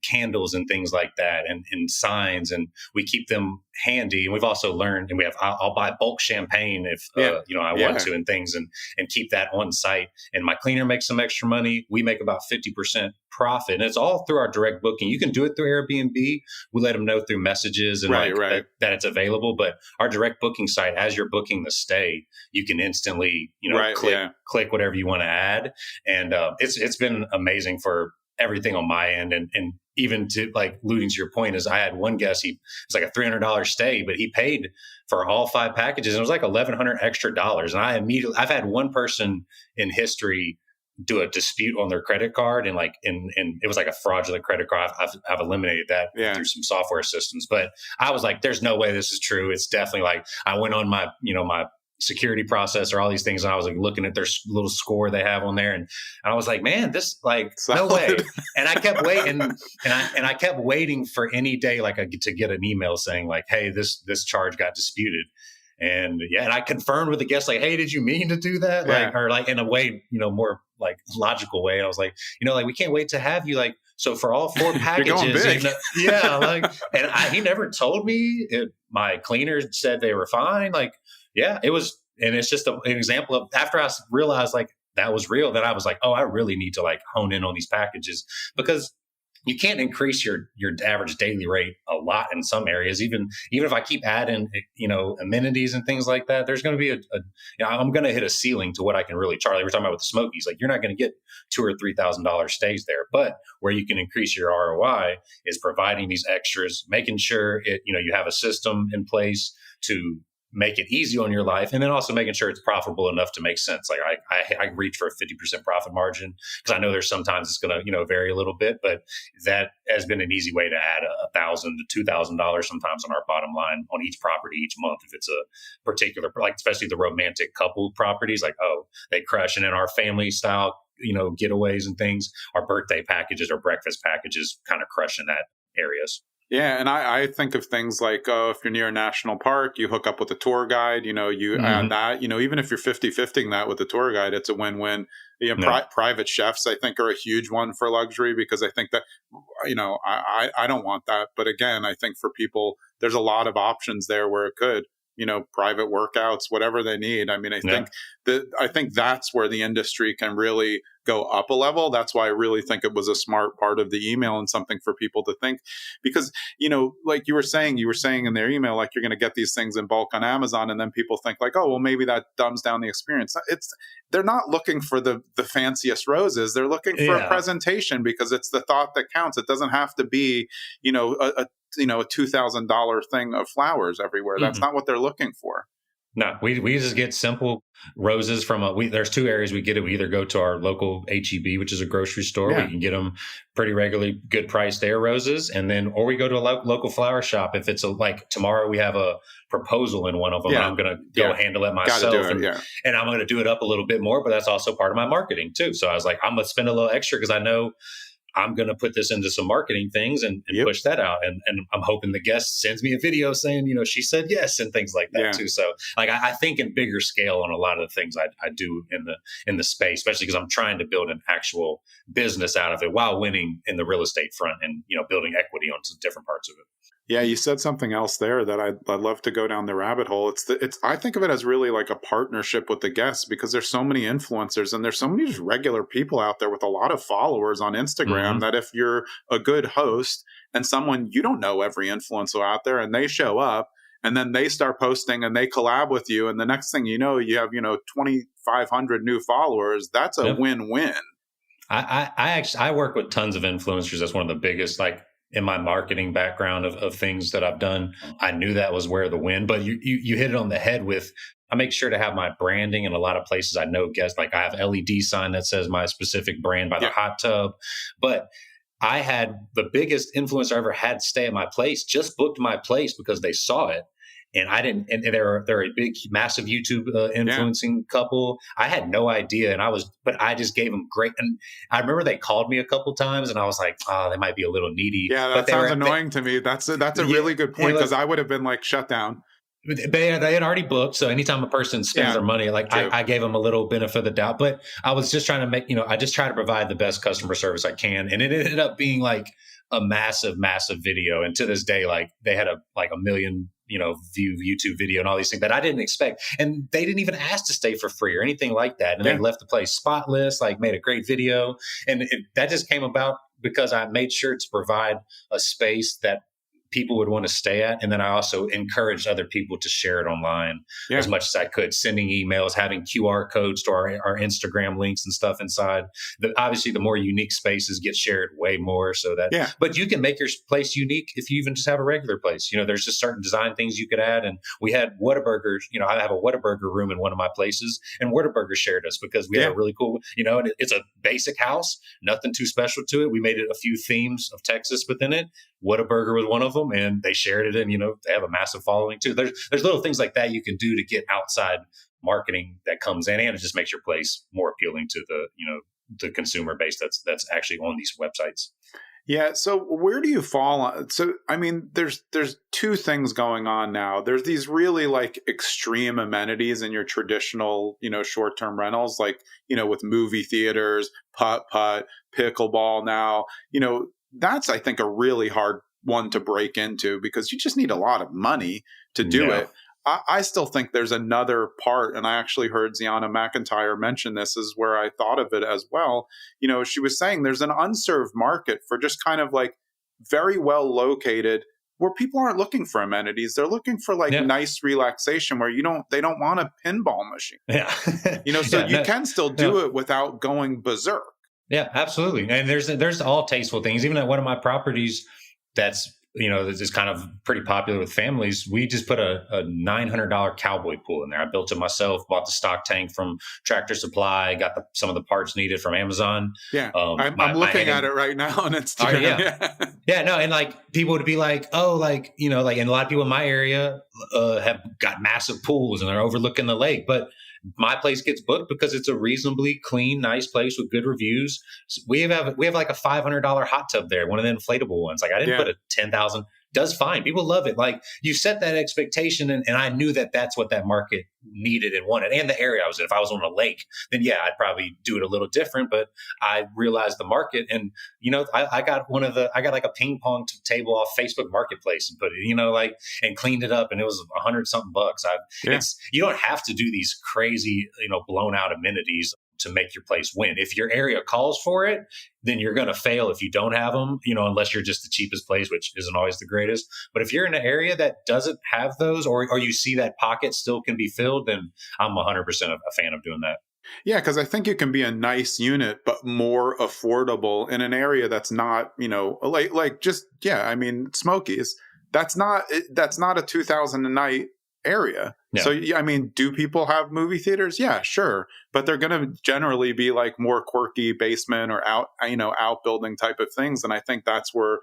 candles and things like that and signs, and we keep them handy. And we've also learned, and I'll buy bulk champagne if, I want to and things and keep that on site. And my cleaner makes some extra money. We make about 50% profit. And it's all through our direct booking. You can do it through Airbnb. We let them know through messages and that it's available. But our direct booking site, as you're booking the stay, you can instantly, click whatever you want to add. And it's been amazing for everything on my end. And even to like alluding to your point is I had one guest, it's like a $300 stay, but he paid for all 5 packages. And it was like $1,100 extra dollars. And I've had one person in history do a dispute on their credit card and it was like a fraudulent credit card. I've eliminated that through some software systems, but I was like, there's no way this is true. It's definitely like, I went on my, my security process or all these things. And I was like looking at their little score they have on there. And I was like, man, this like, no way. And I kept waiting and I kept waiting for any day, to get an email saying like, hey, this charge got disputed. And and I confirmed with the guest, like, hey, did you mean to do that? Or in a way, more like logical way. And I was like, we can't wait to have you so for all 4 packages, and he never told me. My cleaner said they were fine. It was, and it's just an example of after I realized that was real, that I was like, oh, I really need to hone in on these packages because you can't increase your average daily rate a lot in some areas. Even if I keep adding, amenities and things like that, there's going to be I'm going to hit a ceiling to what I can really charge. We're talking about with the Smokies, you're not going to get $2,000 or $3,000 stays there, but where you can increase your ROI is providing these extras, making sure you have a system in place to make it easy on your life, and then also making sure it's profitable enough to make sense. I reach for a 50% profit margin because I know there's sometimes it's going to vary a little bit, but that has been an easy way to add $1,000 to $2,000 sometimes on our bottom line on each property each month if it's a particular, especially the romantic couple properties, they crush. And in our family style getaways and things, our birthday packages or breakfast packages kind of crush in that areas. Yeah, and I think of things like, if you're near a national park, you hook up with a tour guide, you add that, even if you're 50-50ing that with the tour guide, it's a win-win. Private chefs, I think, are a huge one for luxury, because I think that, I don't want that. But again, I think for people, there's a lot of options there where it could, private workouts, whatever they need. I mean, I think that's where the industry can really go up a level. That's why I really think it was a smart part of the email and something for people to think, because, like you were saying in their email, like, you're going to get these things in bulk on Amazon. And then people think like, oh, well, maybe that dumbs down the experience. They're not looking for the fanciest roses. They're looking for a presentation, because it's the thought that counts. It doesn't have to be, a $2,000 thing of flowers everywhere. That's not what they're looking for. No, we just get simple roses from there's two areas we get it. We either go to our local HEB, which is a grocery store. We can get them pretty regularly, good price there, roses. And then, or we go to a local flower shop. If it's like tomorrow we have a proposal in one of them, and I'm going to go handle it myself. And I'm going to do it up a little bit more, but that's also part of my marketing too. So I was like, I'm going to spend a little extra, because I know I'm going to put this into some marketing things and push that out. And I'm hoping the guest sends me a video saying, she said yes, and things like that too. So like, I think in bigger scale on a lot of the things I do in the space, especially because I'm trying to build an actual business out of it while winning in the real estate front and, building equity on some different parts of it. Yeah, you said something else there that I'd love to go down the rabbit hole. I think of it as really like a partnership with the guests, because there's so many influencers and there's so many just regular people out there with a lot of followers on Instagram that if you're a good host and someone, you don't know every influencer out there, and they show up and then they start posting and they collab with you, and the next thing you know, you have 2,500 new followers. That's a win-win. I work with tons of influencers. That's one of the biggest, like, in my marketing background of things that I've done. I knew that was where the win, but you hit it on the head with, I make sure to have my branding in a lot of places. I know guests, like I have LED sign that says my specific brand by the hot tub, but I had the biggest influencer I ever had stay at my place, just booked my place because they saw it. And I didn't, and they're a big, massive YouTube influencing couple. I had no idea. But I just gave them great. And I remember they called me a couple times and I was like, oh, they might be a little needy. Yeah, that sounds annoying to me. That's a really good point, because I would have been like, shut down. They had already booked. So anytime a person spends their money, like I gave them a little benefit of the doubt, but I was just trying to make, I just try to provide the best customer service I can. And it ended up being like a massive, massive video. And to this day, like they had a million, view YouTube video and all these things that I didn't expect. And they didn't even ask to stay for free or anything like that. And they left the place spotless, like made a great video. And that just came about because I made sure to provide a space that people would want to stay at. And then I also encouraged other people to share it online as much as I could, sending emails, having QR codes to our Instagram links and stuff inside. Obviously, the more unique spaces get shared way more, so that, but you can make your place unique if you even just have a regular place. There's just certain design things you could add. And we had Whataburgers, I have a Whataburger room in one of my places, and Whataburger shared us because we had a really cool, and it's a basic house, nothing too special to it. We made it a few themes of Texas within it. Whataburger was one of them, and they shared it, and they have a massive following too. There's little things like that you can do to get outside marketing that comes in, and it just makes your place more appealing to the consumer base that's actually on these websites. Yeah. So where do you fall on? So, I mean, there's two things going on now. There's these really like extreme amenities in your traditional, short-term rentals, like, with movie theaters, putt-putt, pickleball now, that's, I think, a really hard one to break into because you just need a lot of money to do it. I still think there's another part, and I actually heard Ziana McIntyre mention this, is where I thought of it as well. She was saying there's an unserved market for just kind of like very well located, where people aren't looking for amenities. They're looking for like nice relaxation where they don't want a pinball machine. So you can still do it without going berserk. Yeah, absolutely. And there's all tasteful things. Even at one of my properties that's is kind of pretty popular with families, we just put a $900 cowboy pool in there. I built it myself, bought the stock tank from Tractor Supply, got some of the parts need from Amazon. Yeah, I'm looking at it right now on Instagram. No, and like people would be like, oh, like, and a lot of people in my area have got massive pools and they're overlooking the lake, but my place gets booked because it's a reasonably clean, nice place with good reviews. So we have like a $500 hot tub there, one of the inflatable ones. Like I didn't put a $10,000 does fine. People love it. Like you set that expectation, and I knew that that's what that market needed and wanted, and the area I was in. If I was on a lake, then yeah, I'd probably do it a little different. But I realized the market, and I got like a ping pong table off Facebook Marketplace and put it, like, and cleaned it up, and it was $100-something bucks. You don't have to do these crazy, blown out amenities to make your place win. If your area calls for it, then you're going to fail if you don't have them, unless you're just the cheapest place, which isn't always the greatest. But if you're in an area that doesn't have those, or you see that pocket still can be filled, then I'm 100% a fan of doing that. Yeah, because I think it can be a nice unit, but more affordable in an area that's not, Smokies. That's not a 2,000 a night area. Yeah. So, do people have movie theaters? Yeah, sure. But they're going to generally be like more quirky basement or outbuilding type of things. And I think that's where,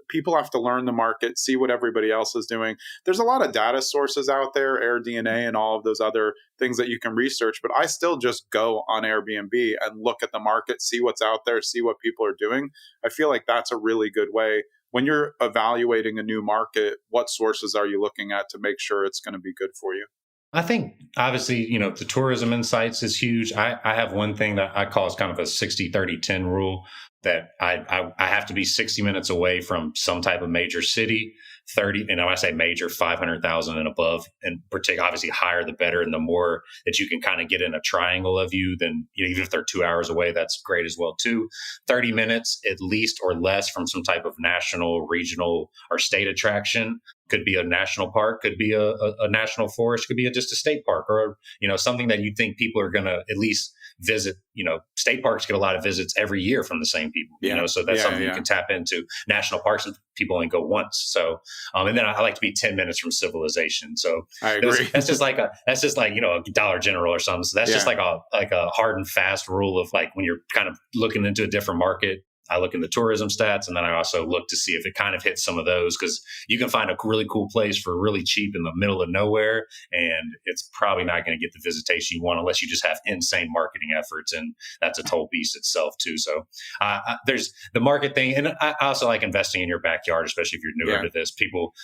people have to learn the market, see what everybody else is doing. There's a lot of data sources out there, AirDNA and all of those other things that you can research. But I still just go on Airbnb and look at the market, see what's out there, see what people are doing. I feel like that's a really good way. When you're evaluating a new market, what sources are you looking at to make sure it's going to be good for you? I think obviously, the tourism insights is huge. I have one thing that I call is kind of a 60-30-10 rule, that I have to be 60 minutes away from some type of major city, 30, and when I say major, 500,000 and above, and particularly obviously higher the better. And the more that you can kind of get in a triangle of you, then even if they're 2 hours away, that's great as well too. 30 minutes at least or less from some type of national, regional, or state attraction. Could be a national park, could be a national forest, could be just a state park, or something that you think people are going to at least visit. State parks get a lot of visits every year from the same people. So that's something you can tap into. National parks, people only go once. So, and then I like to be 10 minutes from civilization. So I agree. That's just like a Dollar General or something. So that's just like a hard and fast rule of, like, when you're kind of looking into a different market. I look in the tourism stats, and then I also look to see if it kind of hits some of those, because you can find a really cool place for really cheap in the middle of nowhere, and it's probably not going to get the visitation you want unless you just have insane marketing efforts, and that's a total beast itself too. So there's the market thing, and I also like investing in your backyard, especially if you're newer to this. People,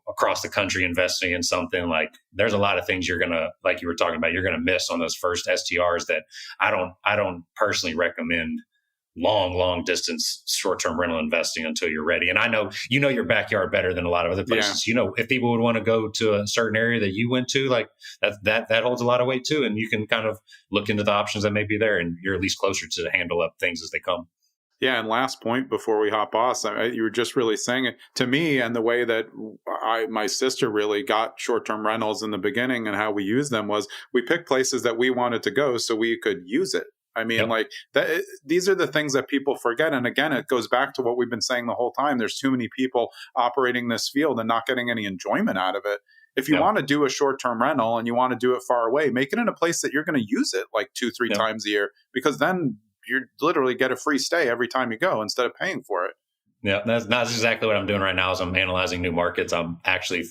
across the country investing in something, like, there's a lot of things you're gonna, like you were talking about, you're gonna miss on those first STRs that I don't personally recommend long distance short-term rental investing until you're ready. And I know your backyard better than a lot of other places. If people would want to go to a certain area that you went to, like that holds a lot of weight too. And you can kind of look into the options that may be there, and you're at least closer to handle up things as they come. Yeah, and last point before we hop off, you were just really saying it to me, and the way that my sister really got short-term rentals in the beginning and how we used them was we picked places that we wanted to go so we could use it. Like that, these are the things that people forget. And again, it goes back to what we've been saying the whole time. There's too many people operating this field and not getting any enjoyment out of it. If you want to do a short-term rental and you want to do it far away, make it in a place that you're going to use it like 2-3 times a year, because then you literally get a free stay every time you go instead of paying for it. Yeah, that's exactly what I'm doing right now. As I'm analyzing new markets, I'm actually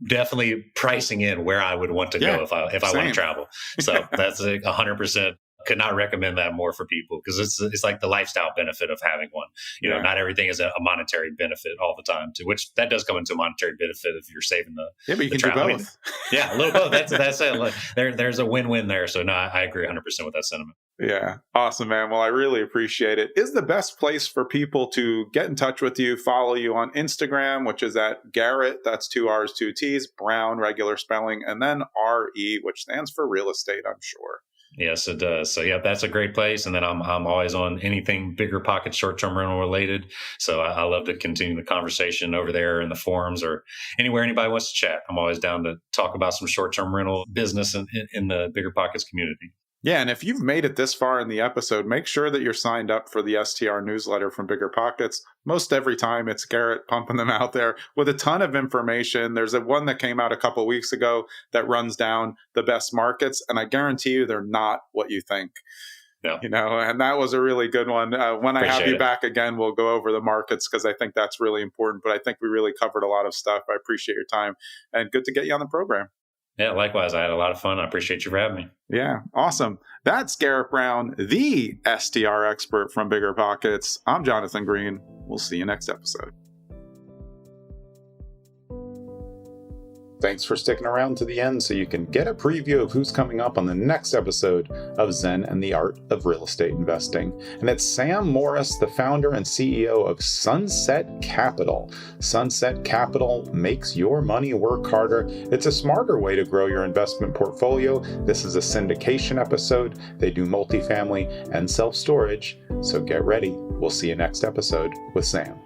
definitely pricing in where I would want to go if I want to travel. So that's 100%. Could not recommend that more for people, because it's like the lifestyle benefit of having one. Not everything is a monetary benefit all the time, to which that does come into a monetary benefit if you're saving the. Yeah, but you can do both. A little both. That's it. Like, there's a win-win there. So no, I agree 100% with that sentiment. Yeah. Awesome, man. Well, I really appreciate it. Is the best place for people to get in touch with you, follow you on Instagram, which is at Garrett, that's 2 R's, 2 T's, Brown, regular spelling, and then RE, which stands for real estate, I'm sure. Yes, it does. So yeah, that's a great place. And then I'm always on anything bigger pocket short-term rental related. So I love to continue the conversation over there in the forums or anywhere anybody wants to chat. I'm always down to talk about some short-term rental business in the bigger pockets community. Yeah, and if you've made it this far in the episode, make sure that you're signed up for the STR newsletter from Bigger Pockets. Most every time it's Garrett pumping them out there with a ton of information. There's one that came out a couple of weeks ago that runs down the best markets, and I guarantee you they're not what you think. No. And that was a really good one. When I have you back again, we'll go over the markets, because I think that's really important. But I think we really covered a lot of stuff. I appreciate your time, and good to get you on the program. Yeah, likewise. I had a lot of fun. I appreciate you for having me. Yeah, awesome. That's Garrett Brown, the STR expert from Bigger Pockets. I'm Jonathan Green. We'll see you next episode. Thanks for sticking around to the end so you can get a preview of who's coming up on the next episode of Zen and the Art of Real Estate Investing. And it's Sam Morris, the founder and CEO of Sunset Capital. Sunset Capital makes your money work harder. It's a smarter way to grow your investment portfolio. This is a syndication episode. They do multifamily and self-storage. So get ready. We'll see you next episode with Sam.